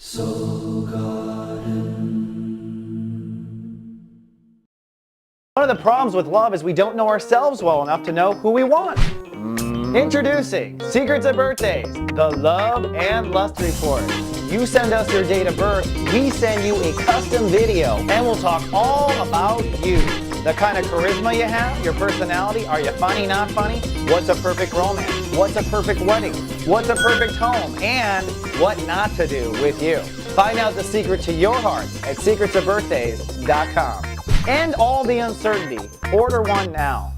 One of the problems with love is we don't know ourselves well enough to know who we want. Introducing Secrets of Birthdays, the Love and Lust Report. You send us your date of birth, we send you a custom video, and we'll talk all about you. The kind of charisma you have, your personality, are you funny, not funny? What's a perfect romance? What's a perfect wedding? What's a perfect home? And what not to do with you. Find out the secret to your heart at secretsofbirthdays.com. End all the uncertainty. Order one now.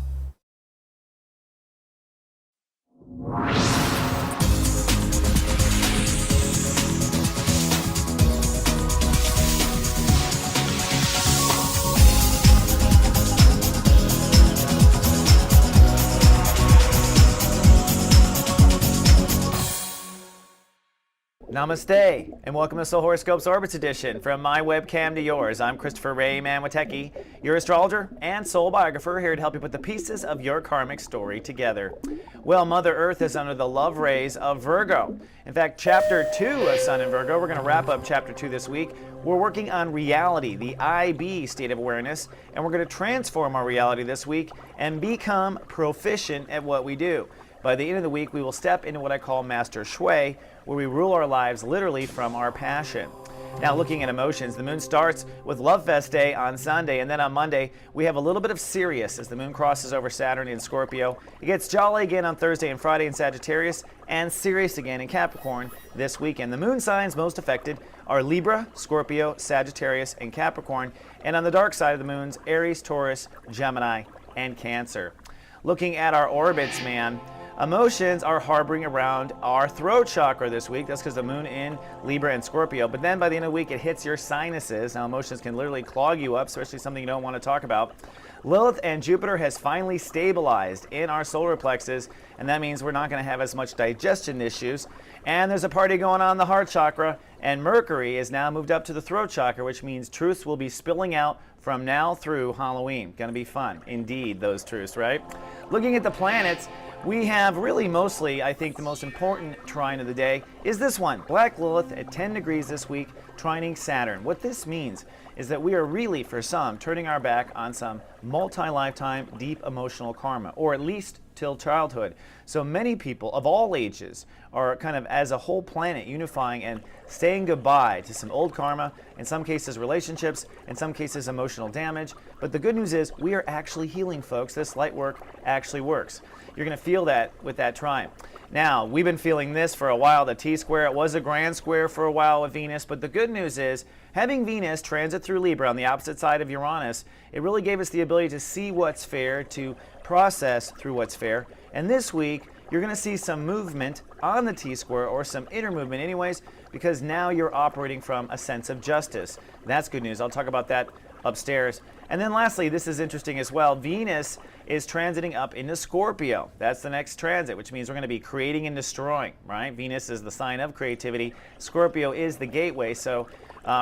Namaste, and welcome to Soul Horoscopes Orbits Edition. From my webcam to yours, I'm Christopher Witecki, your astrologer and soul biographer, here to help you put the pieces of your karmic story together. Well, Mother Earth is under the love rays of Virgo. In fact, Chapter 2 of Sun in Virgo, we're going to wrap up Chapter 2 this week. We're working on reality, the IB state of awareness, and we're going to transform our reality this week and become proficient at what we do. By the end of the week, we will step into what I call Master Shui, where we rule our lives literally from our passion. Now, looking at emotions, the moon starts with Love Fest Day on Sunday, and then on Monday, we have a little bit of Sirius as the moon crosses over Saturn in Scorpio. It gets jolly again on Thursday and Friday in Sagittarius, and Sirius again in Capricorn this weekend. The moon signs most affected are Libra, Scorpio, Sagittarius, and Capricorn, and on the dark side of the moons, Aries, Taurus, Gemini, and Cancer. Looking at our orbits, man, emotions are harboring around our throat chakra this week. That's because the moon in Libra and Scorpio. But then by the end of the week, it hits your sinuses. Now, emotions can literally clog you up, especially something you don't want to talk about. Lilith and Jupiter has finally stabilized in our solar plexus, and that means we're not going to have as much digestion issues. And there's a party going on in the heart chakra, and Mercury is now moved up to the throat chakra, which means truths will be spilling out from now through Halloween. Going to be fun. Indeed, those truths, right? Looking at the planets, we have really mostly, I think, the most important trine of the day is this one, Black Lilith at 10 degrees this week, trining Saturn. What this means is that we are really, for some, turning our back on some multi-lifetime deep emotional karma, or at least till childhood. So many people of all ages are kind of, as a whole planet, unifying and saying goodbye to some old karma, in some cases relationships, in some cases emotional damage. But the good news is we are actually healing, folks. This light work actually works. You're going to feel that with that trine. Now, we've been feeling this for a while, the T-square. It was a grand square for a while with Venus, but the good news is having Venus transit through Libra on the opposite side of Uranus, it really gave us the ability to see what's fair, to process through what's fair. And this week, you're going to see some movement on the T-square, or some inner movement anyways, because now you're operating from a sense of justice. That's good news. I'll talk about that upstairs. And then lastly, this is interesting as well, Venus is transiting up into Scorpio. That's the next transit, which means we're going to be creating and destroying, right? Venus is the sign of creativity. Scorpio is the gateway, so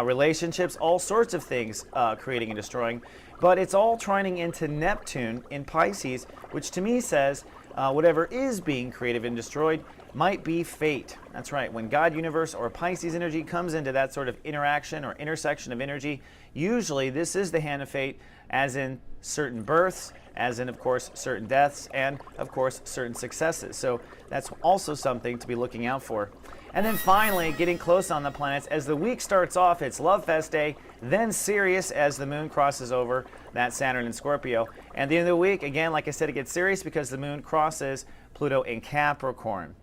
relationships, all sorts of things creating and destroying. But it's all trining into Neptune in Pisces, which to me says whatever is being created and destroyed might be fate. That's right. When God, universe, or Pisces energy comes into that sort of interaction or intersection of energy, usually this is the hand of fate, as in certain births, as in, of course, certain deaths, and, of course, certain successes. So that's also something to be looking out for. And then finally, getting close on the planets, as the week starts off, it's Love Fest Day, then Sirius as the moon crosses over that Saturn in Scorpio. And at the end of the week, again, like I said, it gets serious because the moon crosses Pluto in Capricorn.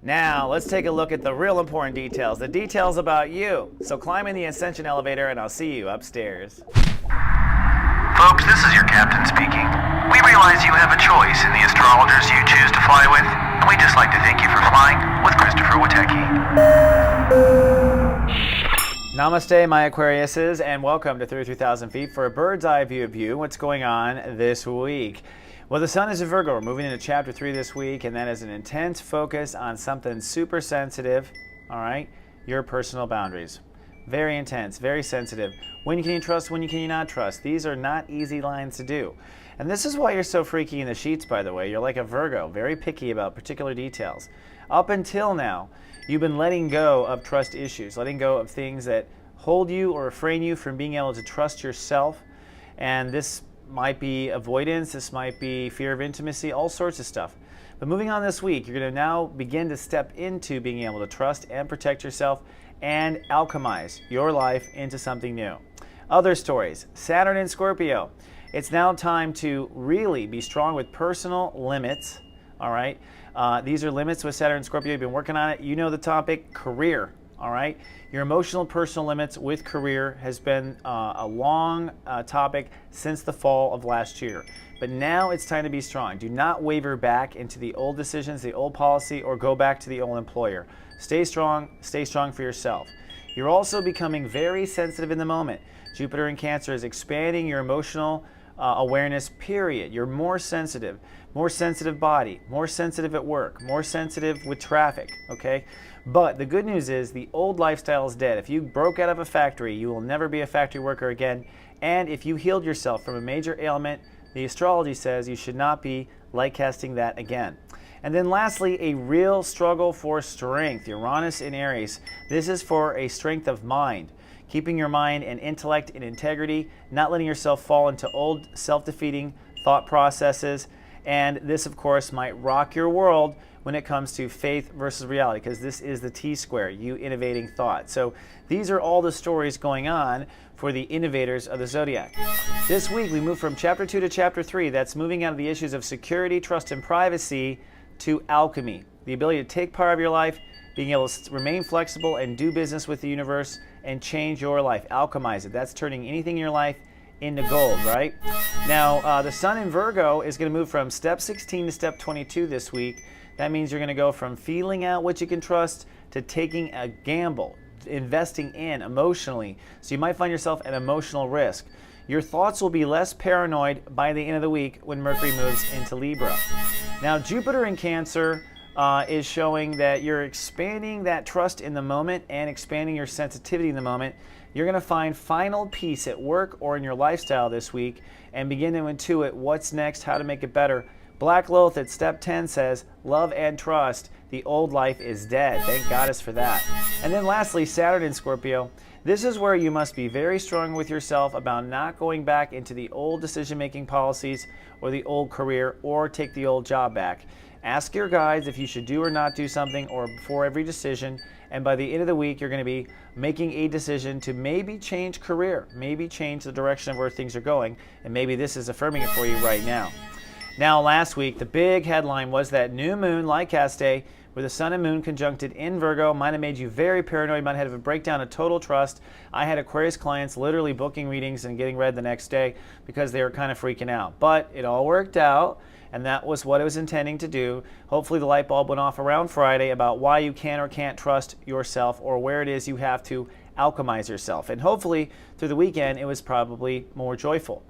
Now, let's take a look at the real important details, the details about you. So climb in the ascension elevator and I'll see you upstairs. Folks, this is your captain speaking. We realize you have a choice in the astrologers you choose to fly with, and we'd just like to thank you for flying with Christopher Witecki. Namaste, my Aquariuses, and welcome to 33,000 feet for a bird's eye view of you. What's going on this week? Well, the sun is in Virgo. We're moving into Chapter 3 this week, and that is an intense focus on something super sensitive, all right? Your personal boundaries. Very intense, very sensitive. When can you trust, when can you not trust? These are not easy lines to do. And this is why you're so freaky in the sheets, by the way. You're like a Virgo, very picky about particular details. Up until now, you've been letting go of trust issues, letting go of things that hold you or refrain you from being able to trust yourself. And this might be avoidance, this might be fear of intimacy, all sorts of stuff. But moving on this week, you're going to now begin to step into being able to trust and protect yourself and alchemize your life into something new. Other stories, Saturn in Scorpio. It's now time to really be strong with personal limits, all right? These are limits with Saturn and Scorpio. You've been working on it. You know the topic, career, all right? Your emotional personal limits with career has been a long topic since the fall of last year. But now it's time to be strong. Do not waver back into the old decisions, the old policy, or go back to the old employer. Stay strong for yourself. You're also becoming very sensitive in the moment. Jupiter in Cancer is expanding your emotional awareness, period. You're more sensitive body, more sensitive at work, more sensitive with traffic, okay? But the good news is the old lifestyle is dead. If you broke out of a factory, you will never be a factory worker again. And if you healed yourself from a major ailment, the astrology says you should not be light casting that again. And then lastly, a real struggle for strength. Uranus in Aries. This is for a strength of mind. Keeping your mind and intellect in integrity, not letting yourself fall into old self-defeating thought processes. And this, of course, might rock your world when it comes to faith versus reality, because this is the T-square, you innovating thought. So these are all the stories going on for the innovators of the zodiac. This week, we move from Chapter 2 to Chapter 3. That's moving out of the issues of security, trust, and privacy to alchemy, the ability to take part of your life, being able to remain flexible and do business with the universe and change your life, alchemize it. That's turning anything in your life into gold, right? Now, the Sun in Virgo is going to move from step 16 to step 22 this week. That means you're going to go from feeling out what you can trust to taking a gamble, investing in emotionally. So you might find yourself at emotional risk. Your thoughts will be less paranoid by the end of the week when Mercury moves into Libra. Now, Jupiter in Cancer is showing that you're expanding that trust in the moment and expanding your sensitivity in the moment. You're going to find final peace at work or in your lifestyle this week and begin to intuit what's next, how to make it better. Black Loth at step 10 says, love and trust. The old life is dead. Thank Goddess for that. And then lastly, Saturn in Scorpio. This is where you must be very strong with yourself about not going back into the old decision-making policies or the old career or take the old job back. Ask your guides if you should do or not do something or before every decision. And by the end of the week, you're going to be making a decision to maybe change career, maybe change the direction of where things are going. And maybe this is affirming it for you right now. Now, last week, the big headline was that new moon, Lycaste, with the sun and moon conjuncted in Virgo, might have made you very paranoid, might have a breakdown of total trust. I had Aquarius clients literally booking readings and getting read the next day because they were kind of freaking out. But it all worked out, and that was what it was intending to do. Hopefully the light bulb went off around Friday about why you can or can't trust yourself or where it is you have to alchemize yourself. And hopefully through the weekend, it was probably more joyful.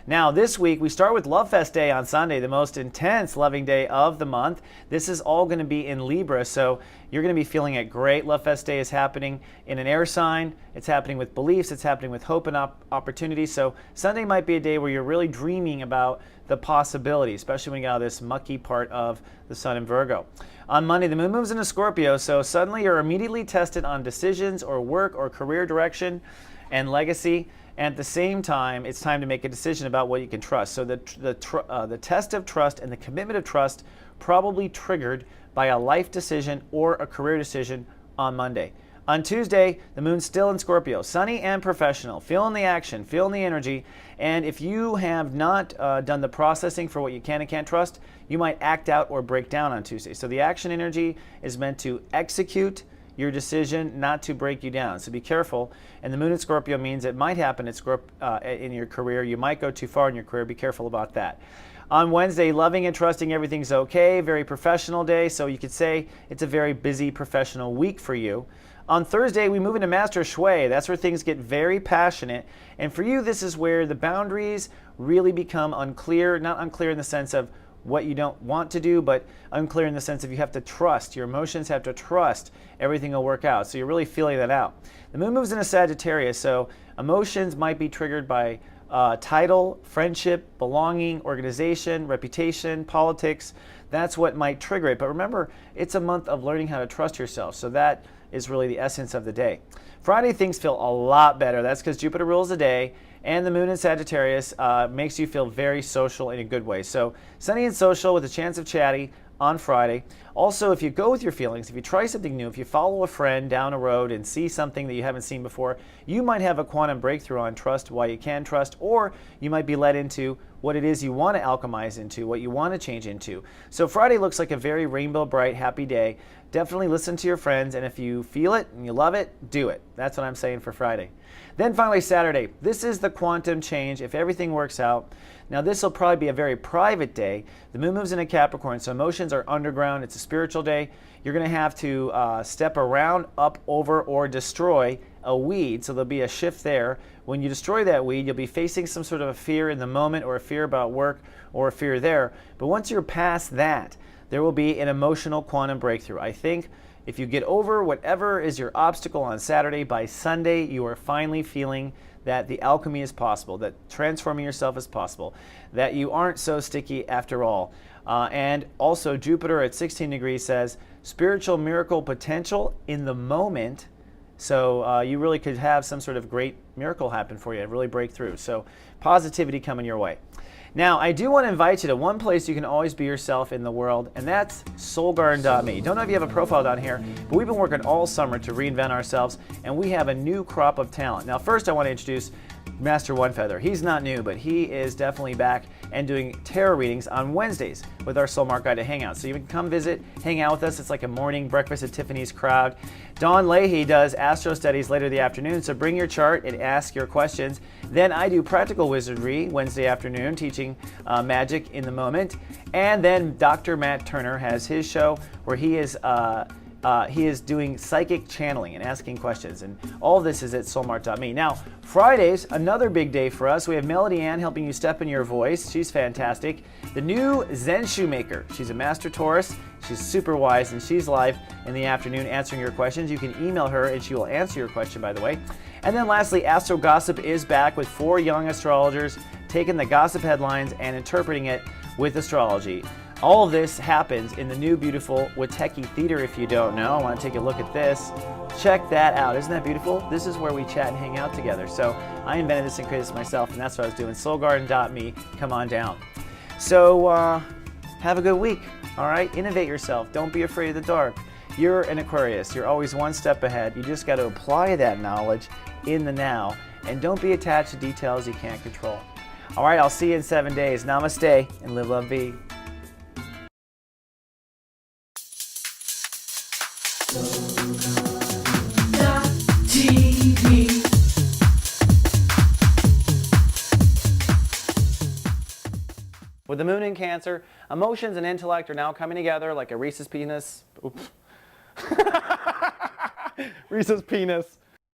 Now, this week, we start with Love Fest Day on Sunday, the most intense loving day of the month. This is all going to be in Libra, so you're going to be feeling it great. Love Fest Day is happening in an air sign. It's happening with beliefs. It's happening with hope and opportunity. So Sunday might be a day where you're really dreaming about the possibility, especially when you get out of this mucky part of the sun in Virgo. On Monday, the moon moves into Scorpio, so suddenly you're immediately tested on decisions or work or career direction and legacy. And at the same time, it's time to make a decision about what you can trust. So the test of trust and the commitment of trust probably triggered by a life decision or a career decision on Monday. On Tuesday, the moon's still in Scorpio, sunny and professional, feeling the action, feeling the energy. And if you have not done the processing for what you can and can't trust, you might act out or break down on Tuesday. So the action energy is meant to execute your decision, not to break you down. So be careful. And the moon in Scorpio means it might happen in your career. You might go too far in your career. Be careful about that. On Wednesday, loving and trusting everything's okay. Very professional day. So you could say it's a very busy professional week for you. On Thursday, we move into Master Shui. That's where things get very passionate. And for you, this is where the boundaries really become unclear. Not unclear in the sense of what you don't want to do, but unclear in the sense of you have to trust. Your emotions have to trust everything will work out. So you're really feeling that out. The moon moves into Sagittarius, so emotions might be triggered by title, friendship, belonging, organization, reputation, politics. that's what might trigger it. But remember, it's a month of learning how to trust yourself. So that is really the essence of the day. Friday, things feel a lot better. That's because Jupiter rules the day, and the moon in Sagittarius makes you feel very social in a good way. So sunny and social with a chance of chatty on Friday. Also, if you go with your feelings, if you try something new, if you follow a friend down a road and see something that you haven't seen before, you might have a quantum breakthrough on trust, why you can trust, or you might be led into what it is you want to alchemize into, what you want to change into. So Friday looks like a very rainbow bright, happy day. Definitely listen to your friends, and if you feel it and you love it, do it. That's what I'm saying for Friday. Then finally Saturday. This is the quantum change if everything works out. Now this will probably be a very private day. The moon moves into Capricorn, so emotions are underground. It's a spiritual day. You're going to have to step around, up, over, or destroy a weed. So there'll be a shift there. When you destroy that weed, you'll be facing some sort of a fear in the moment, or a fear about work, or a fear there. But once you're past that, there will be an emotional quantum breakthrough. I think if you get over whatever is your obstacle on Saturday, by Sunday you are finally feeling that the alchemy is possible, that transforming yourself is possible, that you aren't so sticky after all. And also Jupiter at 16 degrees says spiritual miracle potential in the moment. So you really could have some sort of great miracle happen for you, really break through. So positivity coming your way. Now, I do want to invite you to one place you can always be yourself in the world, and that's soulgarden.me. Don't know if you have a profile down here, but we've been working all summer to reinvent ourselves, and we have a new crop of talent. Now, first I want to introduce Master One Feather. He's not new, but he is definitely back and doing tarot readings on Wednesdays with our Soul Mark Guided Hangout. So you can come visit, hang out with us. It's like a morning breakfast at Tiffany's crowd. Dawn Leahy does astro studies later in the afternoon, so bring your chart and ask your questions. Then I do practical wizardry Wednesday afternoon, teaching magic in the moment. And then Dr. Matt Turner has his show where he is doing psychic channeling and asking questions. And all of this is at soulmart.me. Now, Fridays, another big day for us. We have Melody Ann helping you step in your voice. She's fantastic. The new Zen Shoemaker. She's a master Taurus. She's super wise, and she's live in the afternoon answering your questions. You can email her, and she will answer your question, by the way. And then lastly, Astro Gossip is back with 4 young astrologers taking the gossip headlines and interpreting it with astrology. All of this happens in the new beautiful Witecki Theater. If you don't know, I want to take a look at this. Check that out. Isn't that beautiful? This is where we chat and hang out together. So I invented this and created this myself, and that's what I was doing. soulgarden.me. Come on down. So have a good week. All right? Innovate yourself. Don't be afraid of the dark. You're an Aquarius. You're always one step ahead. You just got to apply that knowledge in the now, and don't be attached to details you can't control. All right, I'll see you in 7 days. Namaste, and live, love, be. With the moon in Cancer, emotions and intellect are now coming together like a Reese's penis. Oops. Reese's penis.